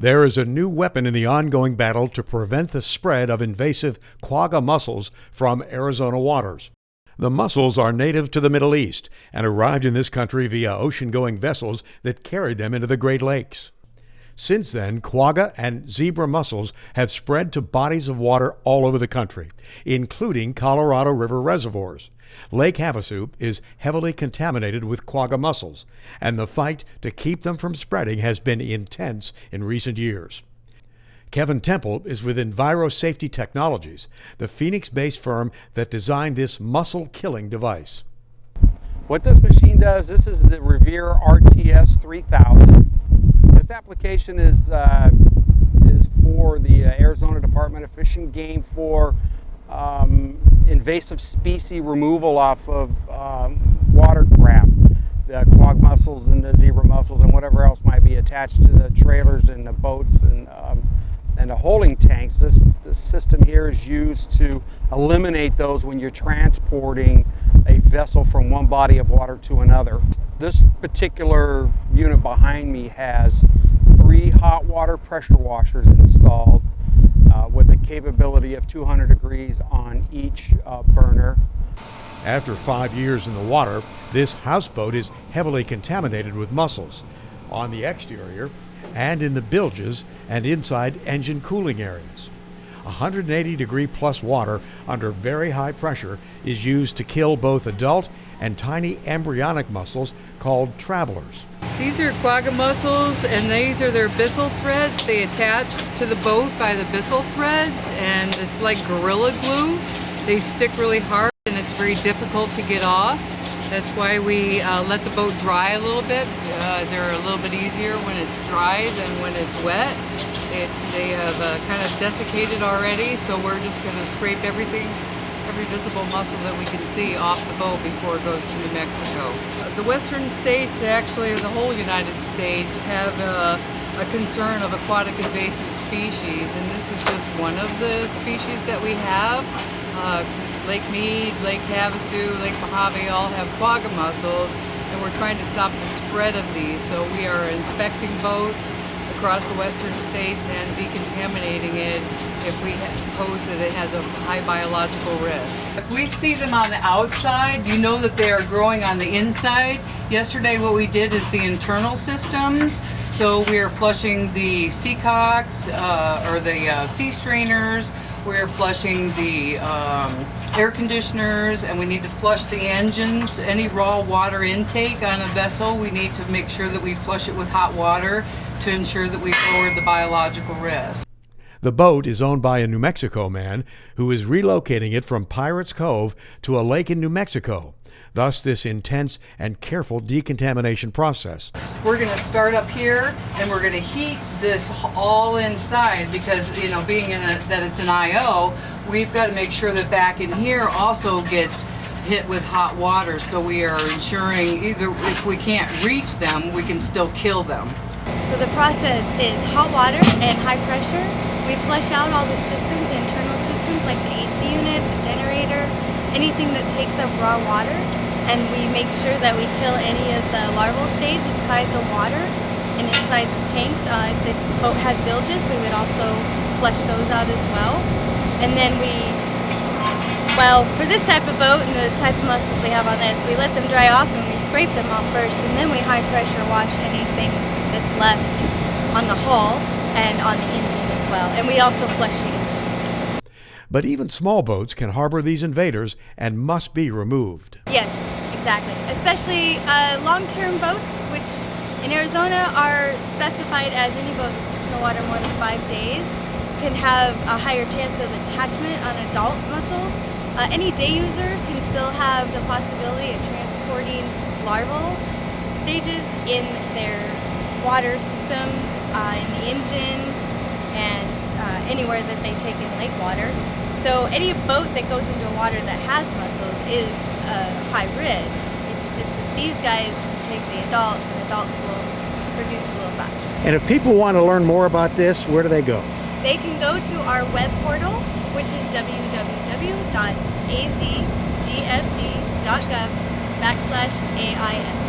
There is a new weapon in the ongoing battle to prevent the spread of invasive quagga mussels from Arizona waters. The mussels are native to the Middle East and arrived in this country via ocean-going vessels that carried them into the Great Lakes. Since then, quagga and zebra mussels have spread to bodies of water all over the country, including Colorado River reservoirs. Lake Havasu is heavily contaminated with quagga mussels, and the fight to keep them from spreading has been intense in recent years. Kevin Temple is with Enviro Safety Technologies, the Phoenix-based firm that designed this mussel-killing device. What this machine does, this is the Revere RTS 3000. This application is for the Arizona Department of Fish and Game for invasive species removal off of watercraft, the quagga mussels and the zebra mussels and whatever else might be attached to the trailers and the boats and the holding tanks. This system here is used to eliminate those when you're transporting a vessel from one body of water to another. This particular unit behind me has 3 hot water pressure washers installed with a capability of 200 degrees on each burner. After 5 years in the water, this houseboat is heavily contaminated with mussels on the exterior and in the bilges and inside engine cooling areas. 180-degree plus water under very high pressure is used to kill both adult and tiny embryonic mussels called travelers. These are quagga mussels, and these are their byssal threads. They attach to the boat by the byssal threads, and it's like Gorilla Glue. They stick really hard, and it's very difficult to get off. That's why we let the boat dry a little bit. They're a little bit easier when it's dry than when it's wet. They have kind of desiccated already, so we're just going to scrape every visible mussel that we can see off the boat before it goes to New Mexico. The western states, actually the whole United States, have a concern of aquatic invasive species, and this is just one of the species that we have. Lake Mead, Lake Havasu, Lake Mojave all have quagga mussels, and we're trying to stop the spread of these. So we are inspecting boats across the western states and decontaminating it if we pose that it has a high biological risk. If we see them on the outside, you know that they are growing on the inside. Yesterday what we did is the internal systems. So we are flushing the sea cocks or the sea strainers. We're flushing the air conditioners, and we need to flush the engines. Any raw water intake on a vessel, we need to make sure that we flush it with hot water to ensure that we've lowered the biological risk. The boat is owned by a New Mexico man who is relocating it from Pirates Cove to a lake in New Mexico. Thus, this intense and careful decontamination process. We're going to start up here, and we're going to heat this all inside because, you know, being that it's an IO, we've got to make sure that back in here also gets hit with hot water. So we are ensuring either if we can't reach them, we can still kill them. So the process is hot water and high pressure. We flush out all the systems, the internal systems like the AC unit, the generator, anything that takes up raw water, and we make sure that we kill any of the larval stage inside the water and inside the tanks. If the boat had bilges, we would also flush those out as well. And then for this type of boat and the type of mussels we have on this, we let them dry off and we scrape them off first, and then we high pressure wash anything that's left on the hull and on the engine as well. And we also flush the engines. But even small boats can harbor these invaders and must be removed. Yes, exactly. Especially long-term boats, which in Arizona are specified as any boat that sits in the water more than 5 days, can have a higher chance of attachment on adult mussels. Any day user can still have the possibility of transporting larval stages in their water systems, in the engine, and anywhere that they take in lake water. So any boat that goes into water that has mussels is high risk. It's just that these guys can take the adults, and adults will produce a little faster. And if people want to learn more about this, where do they go? They can go to our web portal, which is www.azgfd.gov/AIM.